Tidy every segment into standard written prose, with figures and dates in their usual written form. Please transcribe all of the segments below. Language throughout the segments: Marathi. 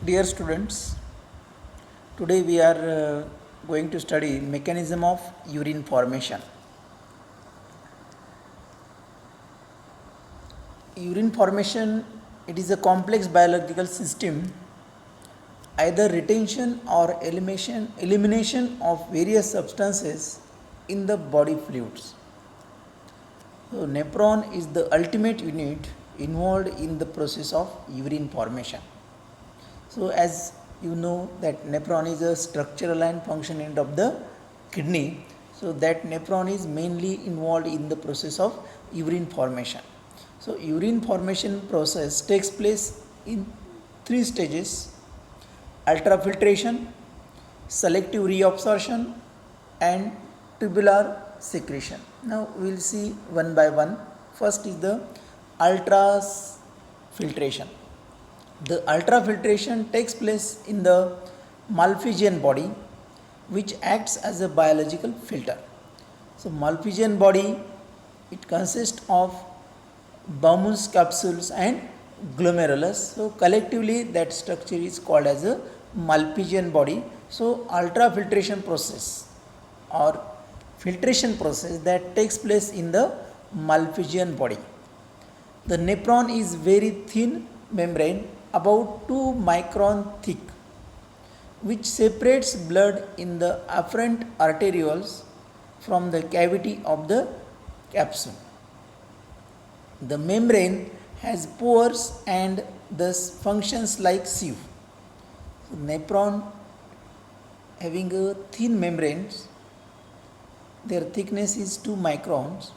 Dear students, today we are going to study mechanism of urine formation. Urine formation, it is a complex biological system, either retention or elimination of various substances in the body fluids. So nephron is the ultimate unit involved in the process of urine formation. So as you know that nephron is a structural and functional unit of the kidney. So that nephron is mainly involved in the process of urine formation. So urine formation process takes place in three stages: ultrafiltration, selective reabsorption and tubular secretion. Now we will see one by one. First is the ultrafiltration. The ultrafiltration takes place in the Malpighian body, which acts as a biological filter. So Malpighian body, it consists of Bowman's capsules and glomerulus. So collectively that structure is called as a Malpighian body. So ultrafiltration process or filtration process that takes place in the Malpighian body. The nephron is very thin membrane, about 2 micron thick, which separates blood in the afferent arterioles from the cavity of the capsule. The membrane has pores and thus functions like sieve. So nephron having a thin membranes, their thickness is 2 microns,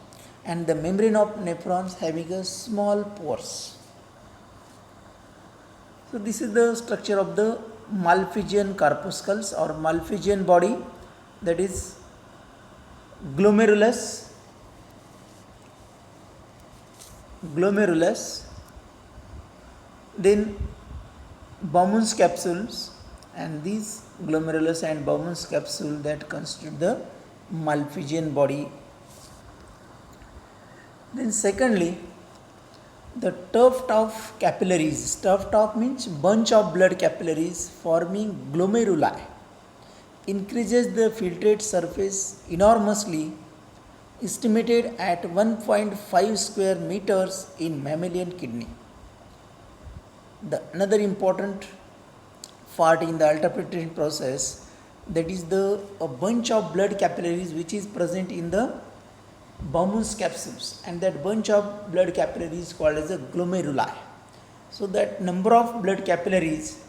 and the membrane of nephrons having a small pores. So this is the structure of the Malpighian corpuscles or Malpighian body, that is glomerulus, then Bowman's capsules, and these glomerulus and Bowman's capsule that constitute the Malpighian body. Then secondly, the tuft of capillaries. Tuft of means bunch of blood capillaries forming glomeruli increases the filtrate surface enormously, estimated at 1.5 square meters in mammalian kidney. Another important part in the ultrafiltration process, that is a bunch of blood capillaries which is present in the Bowman's capsules, and that bunch of blood capillaries is called as a glomeruli. So that number of blood capillaries,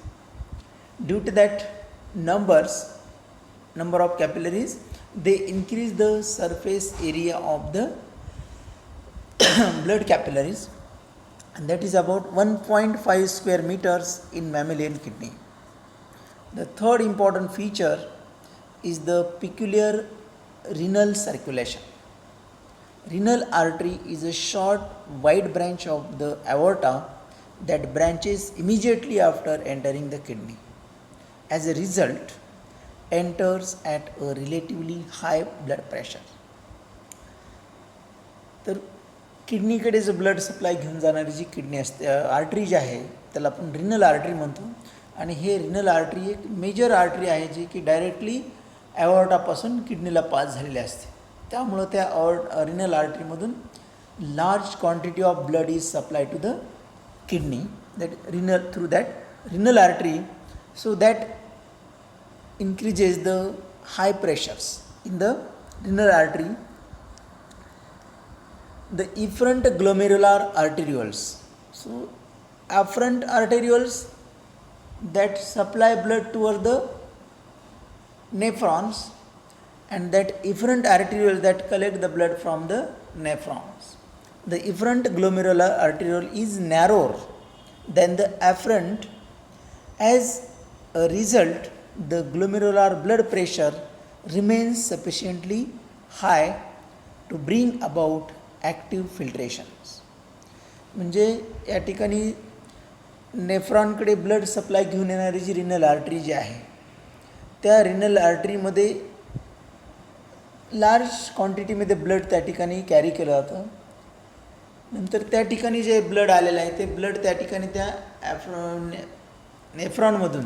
due to that number of capillaries, they increase the surface area of the blood capillaries, and that is about 1.5 square meters in mammalian kidney. The third important feature is the peculiar renal circulation. Renal artery is a short, wide branch of the aorta that branches immediately after entering the kidney. As a result, enters at a relatively high blood pressure. तर किडनीकडे जो ब्लड सप्लाय घेऊन जाणारी जी किडनी असते, आर्टरी जी आहे त्याला आपण रिनल आर्टरी म्हणतो, आणि हे रिनल आर्टरी एक मेजर आर्टरी आहे जी की डायरेक्टली ॲओर्टापासून किडनीला पास झालेली असते. त्यामुळं त्या रिनल आर्टरीमधून large quantity of blood is supply to the kidney that renal through that renal artery. So that increases the high pressures in the renal artery. The efferent glomerular arterioles. So afferent arterioles that supply blood toward the nephrons, and that efferent arterioles that collect the blood from the nephrons. The efferent glomerular arteriole is narrower than the afferent. As a result, the glomerular blood pressure remains sufficiently high to bring about active filtrations. म्हणजे या ठिकाणी नेफ्रॉनकडे ब्लड सप्लाय घेऊन येणारी जी रिनल आर्टरी जी आहे, त्या रिनल आर्टरीमध्ये लार्ज क्वांटिटीमध्ये ब्लड त्या ठिकाणी कॅरी केलं जातं. नंतर त्या ठिकाणी जे ब्लड आलेलं आहे ते ब्लड त्या ठिकाणी त्या नेफ्रॉनमधून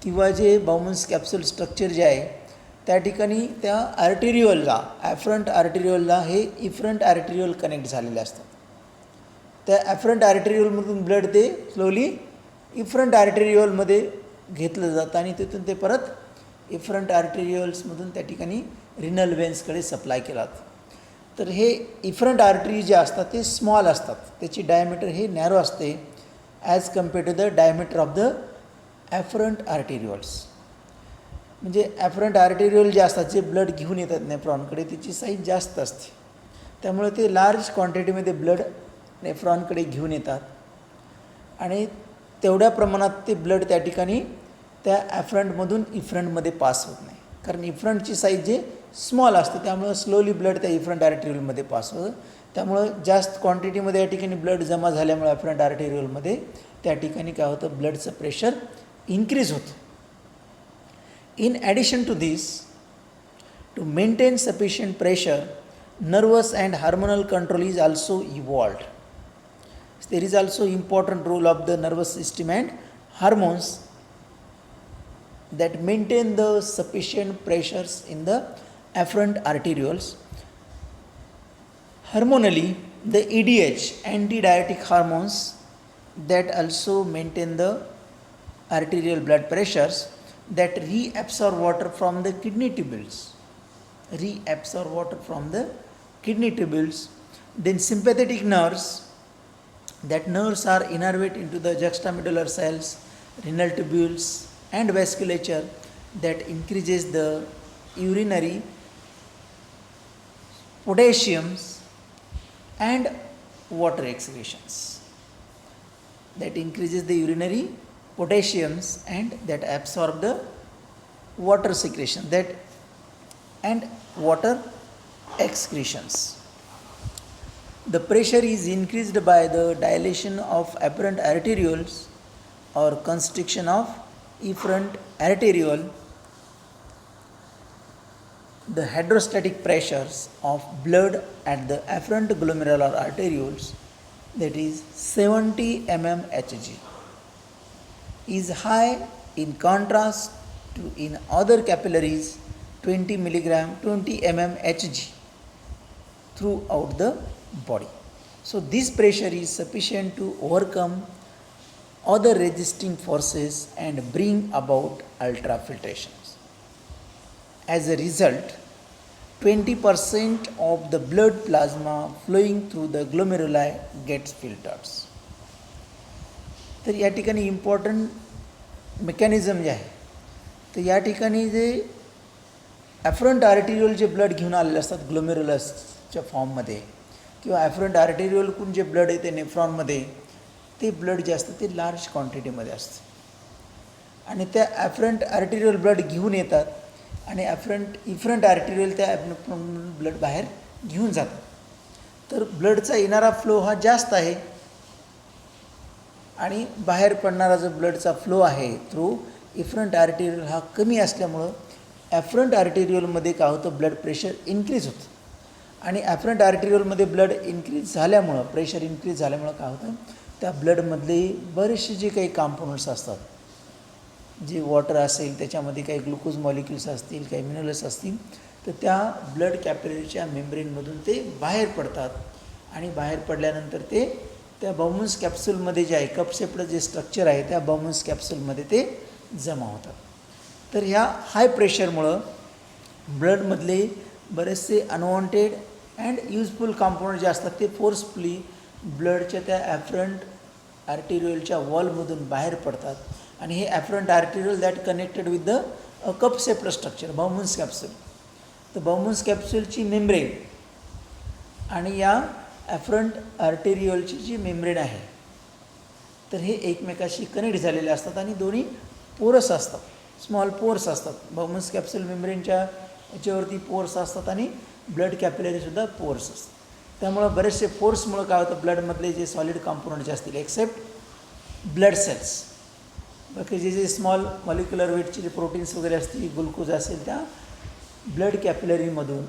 किंवा जे बाउमन्स कॅप्सूल स्ट्रक्चर जे आहे त्या ठिकाणी त्या आर्टेरिओलला ॲफरंट आर्टेरिओलला हे इफरंट आर्टेरिओल कनेक्ट झालेले असतात. त्या ॲफरंट आर्टेरिओलमधून ब्लड ते स्लोली इफरंट आर्टेरिओलमध्ये घेतलं जातं आणि तिथून ते परत इफरंट आर्टेरिओल्समधून त्या ठिकाणी रिनल वेन्सकडे सप्लाय केलं जातं. तर हे इफरंट आर्टरी जे असतात ते स्मॉल असतात, त्याची डायमीटर हे नॅरो असते as compare to the diameter of the afferent arterioles. म्हणजे ॲफरंट आर्टेरिओल जे असतात जे ब्लड घेऊन येतात नेफ्रॉनकडे त्याची साईज जास्त असते, त्यामुळे ते लार्ज क्वांटिटीमध्ये ब्लड नेफ्रॉनकडे घेऊन येतात आणि तेवढ्या प्रमाणात ते ब्लड त्या ठिकाणी त्या ॲफरंटमधून इफरंटमध्ये पास होत नाही, कारण इफरंटची साईज जे स्मॉल असते त्यामुळं स्लोली ब्लड त्या इफरंट आर्टेरिओलमध्ये पास होतं. त्यामुळं जास्त क्वांटिटीमध्ये या ठिकाणी ब्लड जमा झाल्यामुळे ॲफरंट आर्टेरिओलमध्ये त्या ठिकाणी काय होतं, ब्लडचं प्रेशर इन्क्रीज होतं. In addition to this, to maintain sufficient pressure, nervous and hormonal control is also evolved. So there is also important role of the nervous system and hormones that maintain the sufficient pressures in the afferent arterioles. Hormonally, the EDH, antidiuretic hormones, that also maintain the arterial blood pressures, that reabsorb water from the kidney tubules, Then sympathetic nerves, that nerves are innervate into the juxtamedullary cells, renal tubules and vasculature, that increases the urinary potassiums and water excretions, and that absorb the water secretion and water excretions. The pressure is increased by the dilation of afferent arterioles or constriction of efferent arteriole. The hydrostatic pressures of blood at the afferent glomerular arterioles, that is 70 mmHg, is high in contrast to in other capillaries 20 mmHg throughout the body. So this pressure is sufficient to overcome other resisting forces and bring about ultrafiltrations. As a result, 20% of the blood plasma flowing through the glomeruli gets filtered. तर या ठिकाणी इम्पॉर्टंट मेकॅनिझम जे आहे, तर या ठिकाणी जे ॲफरंट आर्टेरिओल जे ब्लड घेऊन आलेले असतात ग्लोमेरुलसच्या फॉर्ममध्ये किंवा ॲफरंट आर्टेरिओलकडून जे ब्लड येते नेफ्रॉनमध्ये, ते ब्लड जे असतं ते लार्ज क्वांटिटीमध्ये असतं आणि त्या ॲफरंट आर्टेरिओल ब्लड घेऊन येतात आणि इफरंट आर्टेरिओल त्या ब्लड बाहेर घेऊन जातात. तर ब्लडचा येणारा फ्लो हा जास्त आहे आणि बाहेर पडणारा जो ब्लडचा फ्लो आहे थ्रू इफरंट आर्टेरिओल हा कमी असल्यामुळं ॲफरंट आर्टेरिओलमध्ये काय होतं, ब्लड प्रेशर इन्क्रीज होतं आणि ॲफरंट आर्टेरिओलमध्ये ब्लड इन्क्रीज झाल्यामुळं, प्रेशर इन्क्रीज झाल्यामुळं काय होतं, त्या ब्लडमधले बरेचसे जे काही कॉम्पोनंट्स असतात, जे वॉटर असेल त्याच्यामध्ये काही ग्लुकोज मॉलिक्युल्स असतील, काही मिनरल्स असतील, तर त्या ब्लड कॅपिलरीच्या मेम्ब्रेनमधून ते बाहेर पडतात आणि बाहेर पडल्यानंतर ते त्या बाउमन्स कॅप्सूलमध्ये जे आहे, कपशेपचं जे स्ट्रक्चर आहे त्या बाउमन्स कॅप्सूलमध्ये ते जमा होतात. तर ह्या हाय प्रेशरमुळं ब्लडमधले बरेचसे अनवॉन्टेड अँड युजफुल कॉम्पोनंट जे असतात ते फोर्सफुली ब्लडच्या त्या ॲफरंट आर्टेरिओलच्या वॉलमधून बाहेर पडतात आणि हे afferent arteriole that connected with the cup shaped structure Bowman's capsule. तर बाउमन्स कॅप्सूलची मेम्ब्रेन आणि या ॲफरंट आर्टेरिओलची जी मेम्ब्रेन आहे, तर हे एकमेकाशी कनेक्ट झालेले असतात आणि दोन्ही पोरस असतात, स्मॉल पोर्स असतात. बाउमन्स कॅप्सूल मेम्ब्रेनच्या याच्यावरती पोर्स असतात आणि ब्लड कॅपिलरीसुद्धा पोर्स असतात. त्यामुळं बरेचसे फोर्समुळं काय होतं, ब्लडमधले जे सॉलिड कॉम्पोनंट जे असतील एक्सेप्ट ब्लड सेल्स, बाकी जे स्मॉल मॉलिक्युलर वेटचे जे प्रोटीन्स वगैरे असतील, ग्लुकोज असेल, त्या ब्लड कॅपिलरीमधून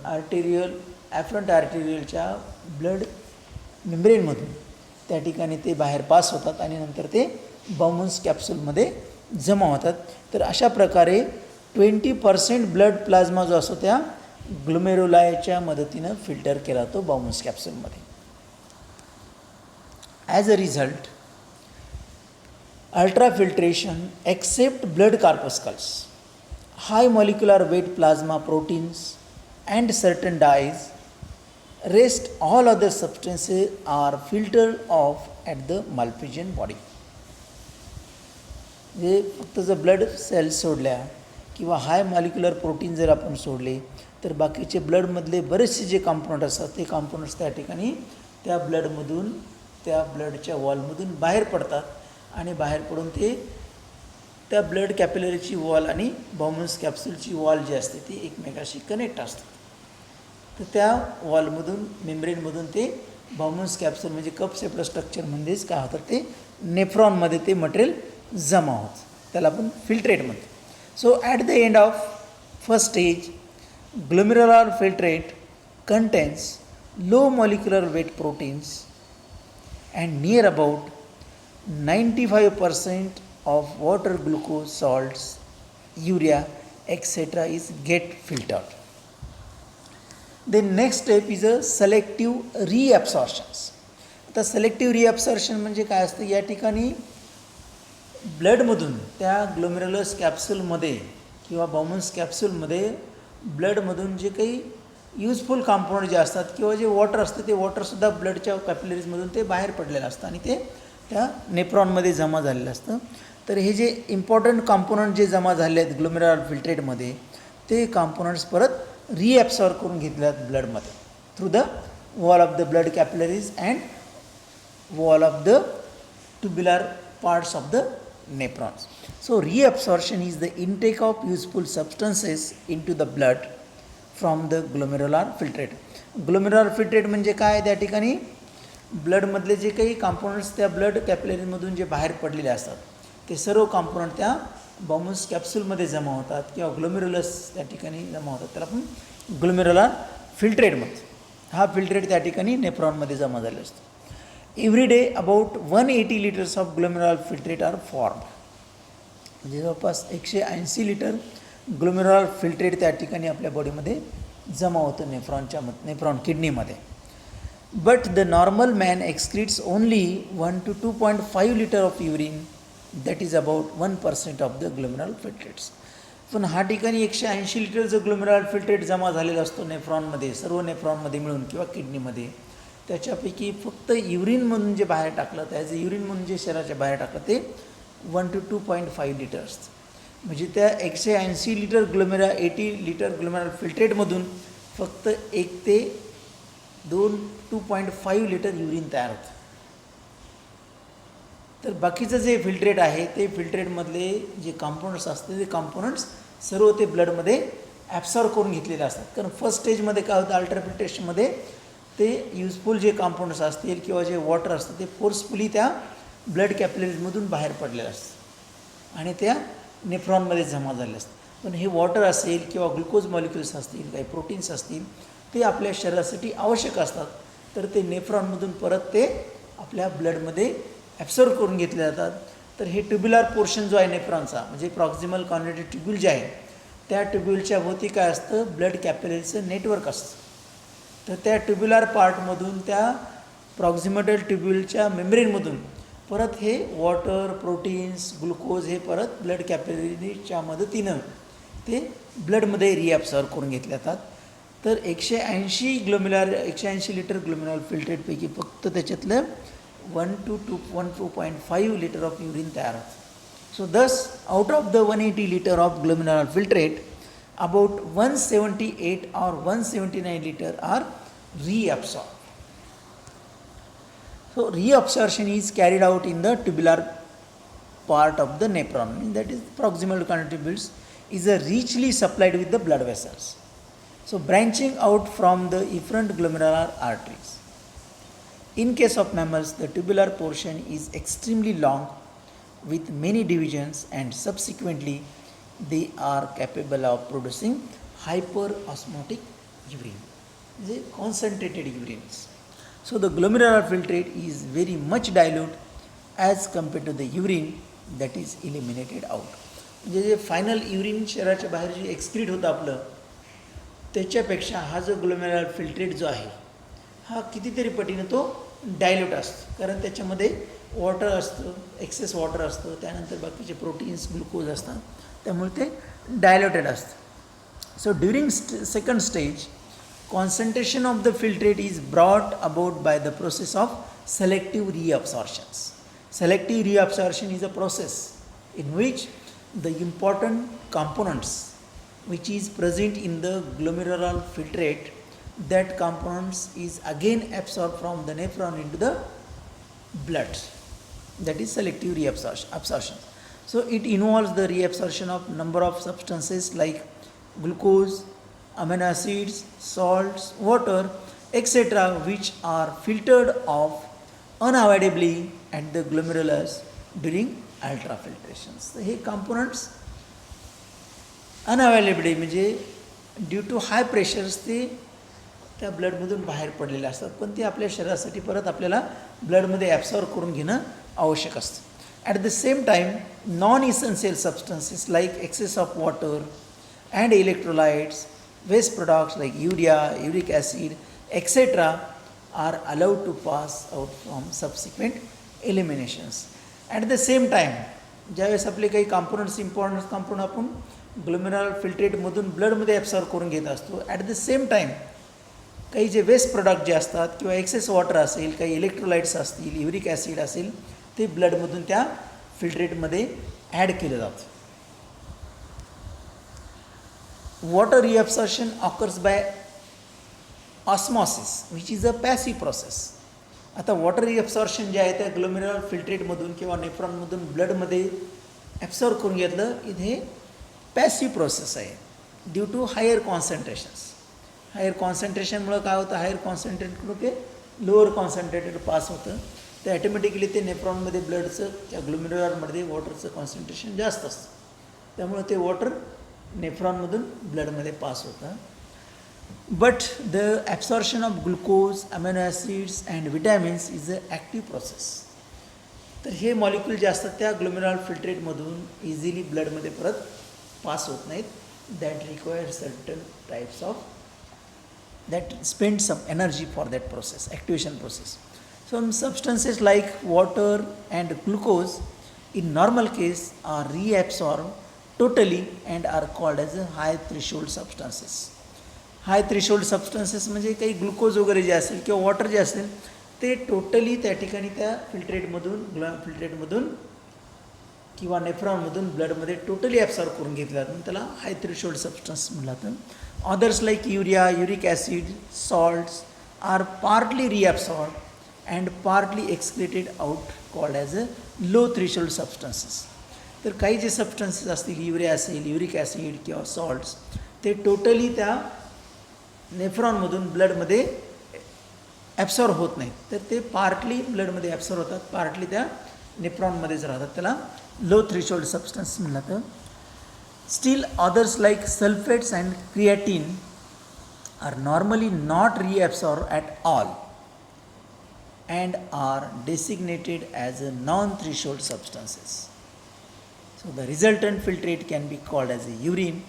ॲफरंट आर्टेरिओलच्या ब्लड मेम्ब्रेनमधून त्या ठिकाणी ते बाहेर पास होतात आणि नंतर ते बाउमन्स कॅप्सूलमध्ये जमा होतात. तर अशा प्रकारे 20% ब्लड प्लाझ्मा जो असतो त्या ग्लोमेरुलायच्या मदतीनं फिल्टर केला जातो बाउमन्स कॅप्सूलमध्ये. As a result ultrafiltration except blood corpuscles, high molecular weight plasma proteins and certain dyes, rest all other substances are filtered off at the Malpighian body. जे फक्त जर ब्लड सेल्स सोडल्या किंवा हाय मॉलिक्युलर प्रोटीन जर आपण सोडले तर बाकीचे ब्लडमधले बरेचसे जे कॉम्पोनंट असतात ते कॉम्पोनंट्स त्या ठिकाणी त्या ब्लडमधून त्या ब्लडच्या वॉलमधून बाहेर पडतात आणि बाहेर पडून ते त्या ब्लड कॅपिलरीची वॉल आणि बाउमन्स कॅप्सूलची वॉल जी असते ती एकमेकाशी कनेक्ट असतात. तर त्या वॉलमधून मेम्ब्रेनमधून ते बाउमन्स कॅप्सूल म्हणजे कप सेपल स्ट्रक्चरमध्येच काय होतं ते नेफ्रॉनमध्ये ते मटेरियल जमा होतं, त्याला आपण फिल्ट्रेट म्हणतो. So at the end of first stage glomerular filtrate contains low molecular weight proteins and near about 95% of water, glucose, salts, urea, etc. is get filtered. The next step is a selective reabsorption. आता selective reabsorption म्हणजे काय असतं, या ठिकाणी ब्लडमधून त्या ग्लोमेरुलस कॅप्सूलमध्ये किंवा बाउमन्स कॅप्सूलमध्ये ब्लडमधून जे काही युजफुल कॉम्पोनंट जे असतात किंवा जे वॉटर असतं ते वॉटरसुद्धा ब्लडच्या कॅपिलरीजमधून ते बाहेर पडलेलं असतं आणि ते त्या नेफ्रॉनमध्ये जमा झालेलं असतं. तर हे जे इम्पॉर्टंट कॉम्पोनंट जे जमा झाले आहेत ग्लोमेरुलर फिल्ट्रेटमध्ये ते कॉम्पोनंट्स परत रिॲब्सॉर्ब करून घेतले आहेत ब्लडमध्ये through the wall of the blood capillaries and wall of the tubular parts of the nephrons. So reabsorption is the intake of useful substances into the blood from the glomerular filtrate. Glomerular filtrate म्हणजे काय, त्या ठिकाणी ब्लडमधले जे काही कॉम्पोनंट्स त्या ब्लड कॅपिलरीमधून जे बाहेर पडलेले असतात ते सर्व कॉम्पोनंट त्या बाउमन्स कॅप्सूलमध्ये जमा होतात किंवा ग्लोमेरुलस त्या ठिकाणी जमा होतात, त्याला आपण ग्लोमेरुलर फिल्ट्रेट म्हणतो. हा फिल्ट्रेट त्या ठिकाणी नेफ्रॉनमध्ये जमा झाले असतो. Every day about 180 litres of glomerular filtrate are form. म्हणजे जवळपास 180 लिटर ग्लोमेरुलर फिल्ट्रेट त्या ठिकाणी आपल्या बॉडीमध्ये जमा होतं nephron किडनीमध्ये. But the normal man excretes only 1 to 2.5 liter of urine, that is about 1% of the glomerular filtrates. पण हा ठिकाणी 180 लिटर जो ग्लोमेरुलर फिल्ट्रेट जमा झालेला असतो नेफ्रॉनमध्ये, सर्व नेफ्रॉनमध्ये मिळून किंवा किडनीमध्ये, त्याच्यापैकी फक्त युरिनमधून जे बाहेर टाकलं त्याचं युरिनमधून जे शरीराच्या बाहेर टाकलं ते 1 to 2.5 लिटर असतं. म्हणजे त्या 180 लिटर 80 लिटर ग्लोमेरुलर फिल्ट्रेटमधून फक्त 1 ते 2.5 लिटर युरिन तयार होतं. तर बाकीचं जे फिल्ट्रेट आहे ते फिल्ट्रेटमधले जे कॉम्पोनंट्स असते ते कॉम्पोनंट्स सर्व ते ब्लडमध्ये ॲब्सॉर्ब करून घेतलेले असतात. कारण फर्स्ट स्टेजमध्ये काय होतं, अल्ट्राफिल्ट्रेशनमध्ये ते युजफुल जे कॉम्पोनंट्स असतील किंवा जे वॉटर असतं ते फोर्सफुली त्या ब्लड कॅपिलरीजमधून बाहेर पडलेलं असतं आणि त्या नेफ्रॉनमध्ये जमा झाले असतात. पण हे वॉटर असेल किंवा ग्लुकोज मॉलिक्युल्स असतील, काही प्रोटीन्स असतील, ते आपल्या शरीरासाठी आवश्यक असतात. तर ते नेफ्रॉनमधून परत ते आपल्या ब्लडमध्ये ॲब्सॉर्ब करून घेतले जातात. तर हे ट्युब्युलर पोर्शन जो आहे नेफ्रॉनचा म्हणजे प्रॉक्झिमल कॉन्व्हेंटेड ट्युब्यूल जे आहे त्या ट्युब्यूलच्या भोवती काय असतं, ब्लड कॅपिलरीचं नेटवर्क असतं. तर त्या ट्युब्युलर पार्टमधून त्या प्रॉक्झिमेटल ट्युब्यूलच्या मेम्ब्रेनमधून परत हे वॉटर, प्रोटीन्स, ग्लुकोज हे परत ब्लड कॅपिलरीच्या मदतीनं ते ब्लडमध्ये रिॲब्सॉर्ब करून घेतले जातात. तर 180 लिटर ग्लोमेरुलर फिल्ट्रेटपैकी फक्त त्याच्यातलं 1 to 2.5 लिटर ऑफ युरिन तयार होतं. सो दस out of the 180 litre of glomerular filtrate about 178 or 179 liter are reabsorbed. So reabsorption is carried out in the tubular part of the nephron, that is proximal tubules is richly supplied with the blood vessels. So branching out from the efferent glomerular arteries. In case of mammals, the tubular portion is extremely long with many divisions and subsequently they are capable of producing hyperosmotic urine, the concentrated urines. So the glomerular filtrate is very much dilute as compare to the urine that is eliminated out. म्हणजे जे फायनल युरिन शरीराच्या बाहेर जे एक्सक्रीट होतं आपलं, त्याच्यापेक्षा हा जो ग्लोमेरुलर फिल्ट्रेट जो आहे हा कितीतरी पटीनं तो डायल्यूट असतो, कारण त्याच्यामध्ये वॉटर असतं, एक्सेस वॉटर असतं, त्यानंतर बाकीचे प्रोटीन्स ग्लुकोज असतात, त्यामुळे ते डायल्युटेड असतं. So during second stage, concentration of the filtrate is brought about by the process of selective reabsorptions. Selective reabsorption is a process in which the important components which is present in the glomerular filtrate, that components is again absorbed from the nephron into the blood. That is selective reabsorption. So it involves the reabsorption of number of substances like glucose, amino acids, salts, water, etc., which are filtered off unavoidably at the glomerulus during ultrafiltrations. So हे components unavailability म्हणजे ड्यू टू हाय प्रेशर्स ते त्या ब्लडमधून बाहेर पडलेले असतात, पण ते आपल्या शरीरासाठी परत आपल्याला ब्लडमध्ये ॲब्सॉर्ब करून घेणं आवश्यक असतं. At the same time non essential substances like excess of water and electrolytes, waste products like urea, uric acid, etc. are allowed to pass out from subsequent eliminations. At the same time, ज्यावेळेस आपले काही कॉम्पोनंट्स इम्पॉर्टंट कॉम्पोनंट आपण ग्लोमेरुलर फिल्ट्रेटमधून ब्लडमध्ये ॲब्सॉर्ब करून घेत असतो, ॲट द सेम टाईम काही जे वेस्ट प्रोडक्ट जे असतात किंवा एक्सेस वॉटर असेल, काही इलेक्ट्रोलाइट्स असतील, युरिक ॲसिड असेल, ते ब्लडमधून त्या फिल्ट्रेटमध्ये ॲड केलं जातं. Water reabsorption occurs by osmosis, which is a passive process. आता वॉटर रिअब्सॉर्प्शन जे आहे त्या ग्लोमेरुलर फिल्ट्रेटमधून किंवा नेफ्रॉनमधून ब्लडमध्ये ॲब्सॉर्ब करून घेतलं, इथे पॅसिव्ह प्रोसेस आहे due to hire concentrations. Higher कॉन्सन्ट्रेशनमुळं काय होतं, हायर कॉन्सन्ट्रेटकडून ते लोअर कॉन्सन्ट्रेटेड पास होतं, ते ॲटोमॅटिकली ते नेफ्रॉनमध्ये ब्लडचं त्या ग्लोमेरुलरमध्ये वॉटरचं कॉन्सन्ट्रेशन जास्त असतं, त्यामुळे ते वॉटर नेफ्रॉनमधून ब्लडमध्ये पास होतं. But the absorption of glucose, amino acids and vitamins is a active process. तर हे मॉलिक्यूल जे असतात त्या ग्लोमेरुलर फिल्ट्रेटमधून इझिली ब्लडमध्ये परत पास होत नाहीत. That require certain types of that spend some energy for that process, activation process. Some substances like water and glucose in normal case are reabsorbed totally and are called as high threshold substances. High threshold substances म्हणजे काही ग्लुकोज वगैरे जे असेल किंवा वॉटर जे असेल ते टोटली त्या ठिकाणी त्या फिल्ट्रेटमधून किंवा नेफ्रॉनमधून ब्लडमध्ये टोटली ॲब्सॉर्ब करून घेतले जातात, त्याला हाय थ्रेशोल्ड सबस्टन्स म्हटलं जातं. Others like urea, uric acid, salts are partly reabsorb and partly excreted out called as a low threshold substances. तर काही जे सबस्टन्सेस असतील, युरिया असेल, युरिक ॲसिड किंवा सॉल्ट्स, ते टोटली त्या नेफ्रॉनमधून ब्लडमध्ये ॲब्सॉर्ब होत नाहीत, तर ते पार्टली ब्लडमध्ये ॲब्सॉर्ब होतात, पार्टली त्या नेफ्रॉनमध्येच राहतात, त्याला लो थ्रेशोल्ड सबस्टन्स म्हणलं जातं. Still others like sulphates and creatine are normally not reabsorb at all and are designated as a non-threshold substances. So the resultant filtrate can be called as a urine,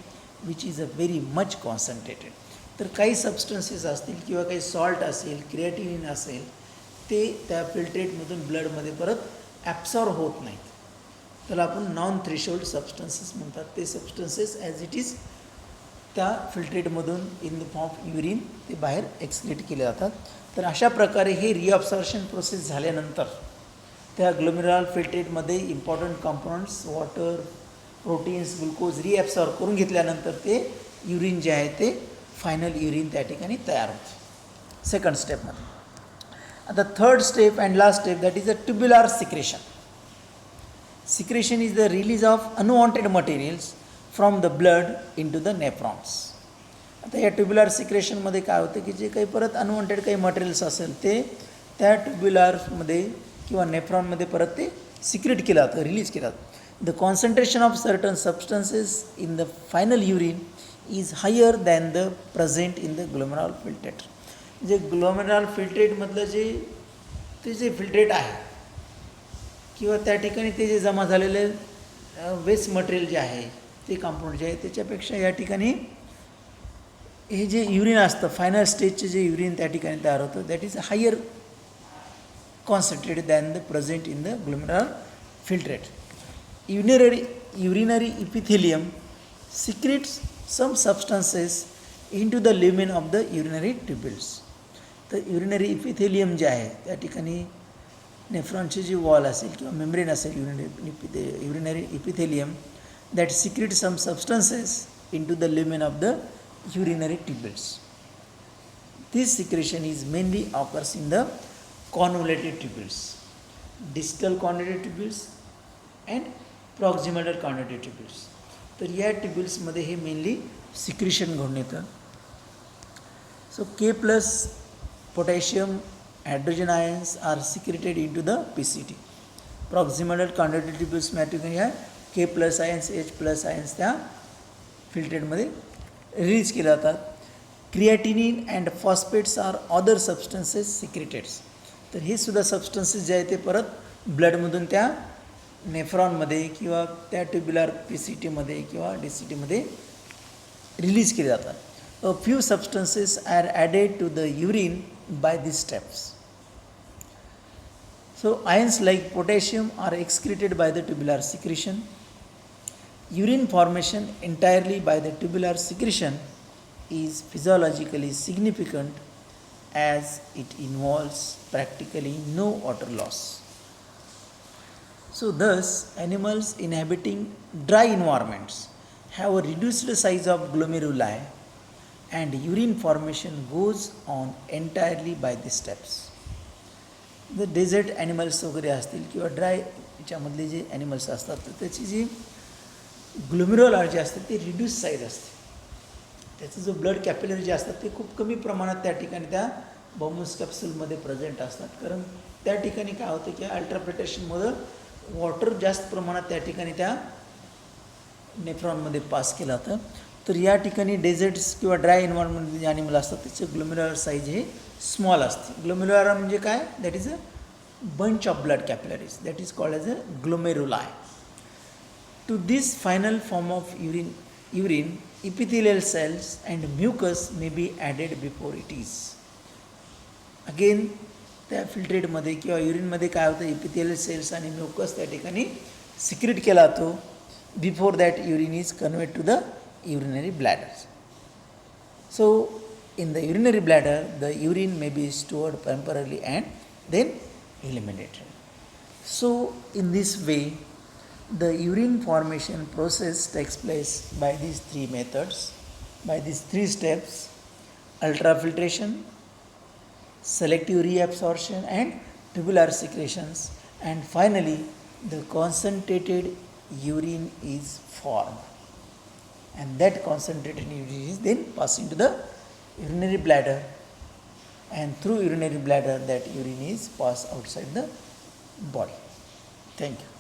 which is a very much concentrated. तर काही सबस्टन्सेस असतील किंवा काही सॉल्ट असेल, क्रिएटिनिन असेल, ते त्या फिल्ट्रेटमधून ब्लडमध्ये परत ॲब्सॉर्ब होत नाहीत, त्याला आपण नॉन थ्रेशोल्ड सबस्टन्सेस म्हणतात. ते सबस्टन्सेस ॲज इट इज त्या फिल्ट्रेटमधून in the form of urine ते बाहेर एक्सक्रीट केले जातात. तर अशा प्रकारे हे रिअब्सॉर्प्शन प्रोसेस झाल्यानंतर त्या ग्लोमेरुलर फिल्ट्रेटमध्ये important components water, proteins, glucose reabsorb करून घेतल्यानंतर ते युरिन जे आहे ते फायनल युरिन त्या ठिकाणी तयार होतं सेकंड स्टेपमध्ये. आता third step and last step that is a tubular secretion. Secretion is the release of unwanted materials from the blood into the nephrons. आता या ट्युब्युलर सिक्रेशनमध्ये काय होतं की जे काही परत अनवॉन्टेड काही मटेरियल्स असेल ते त्या ट्युब्युलरमध्ये किंवा नेफ्रॉनमध्ये परत ते सिक्रेट केलं जातं, रिलीज केलं जातं. The concentration of certain substances in the final urine is higher than the present in the glomerular filtrate. म्हणजे ग्लोमेरुलर फिल्ट्रेटमधलं जे फिल्ट्रेट आहे किंवा त्या ठिकाणी ते जे जमा झालेले वेस्ट मटेरियल जे आहे ते कंपाऊंड जे आहे त्याच्यापेक्षा या ठिकाणी हे जे युरिन असतं फायनल स्टेजचे जे युरिन त्या ठिकाणी तयार होतं that is higher concentrated than the present in the glomerular filtrate. Urinary epithelium secretes some substances into the lumen of the urinary tubules. तर युरिनरी इपिथेलियम जे आहे त्या ठिकाणी नेफ्रॉनची जी वॉल असेल किंवा मेम्ब्रेन असेल urinary epithelium that secrete some substances into the lumen of the urinary tubules. This secretion is mainly occurs in the convoluted tubules, distal convoluted tubules and proximal convoluted tubules. तर या ट्युब्युल्समध्ये हे मेनली सिक्रिशन घडून येतं. So K plus potassium hydrogen ions are secreted into the PCT. Proximal converted tubules मॅट्रिकन या K plus ions H plus ions त्या फिल्ट्रेटमध्ये रिलीज केले जातात. Creatinine and phosphates are other substances secreteds. तर हे सुद्धा सबस्टन्सेस जे आहे ते परत ब्लडमधून त्या नेफ्रॉनमध्ये किंवा त्या ट्युब्युलर PCTमध्ये किंवा DCTमध्ये रिलीज केले जातात. A few substances are added to the urine by this steps. So ions like potassium are excreted by the tubular secretion. Urine formation entirely by the tubular secretion is physiologically significant as it involves practically no water loss. So thus animals inhabiting dry environments have a reduced size of glomeruli and urine formation goes on entirely by these steps. The desert animals वगैरे असतील किंवा ड्राय याच्यामधले जे ॲनिमल्स असतात तर त्याची जी ग्लोमेरुलर जे असते ते रिड्यूस साईज असते. त्याचं जो ब्लड कॅपिलरी जे असतात ते खूप कमी प्रमाणात त्या ठिकाणी त्या बॉम्बस कॅप्सूलमध्ये प्रेझेंट असतात. कारण त्या ठिकाणी काय होतं की अल्ट्राफिल्ट्रेशनमधून वॉटर जास्त प्रमाणात त्या ठिकाणी त्या नेफ्रॉनमध्ये पास केलं जातं. तर या ठिकाणी डेझर्ट्स किंवा ड्राय एन्व्हायरमेंटमध्ये जे ॲनिमल असतात त्याचे ग्लोमेरुलर साईज हे स्मॉल असते. ग्लोमेरुलर म्हणजे काय that is a bunch of blood capillaries that is called as a glomeruli. To this final form of urine, epithelial cells and mucus may be added before it is. Again, त्या फिल्ट्रेटमध्ये किंवा युरिनमध्ये काय होतं इपिथेलियल सेल्स आणि म्युकस त्या ठिकाणी सिक्रेट केला जातो before that urine is conveyed to the urinary bladder. So in the urinary bladder the urine may be stored temporarily and then eliminated. So in this way the urine formation process takes place by these three methods, by these three steps: ultrafiltration, selective reabsorption and tubular secretions, and finally the concentrated urine is formed, and that concentrated urine is then passed into the urinary bladder, and through urinary bladder that urine is passed outside the body. Thank you.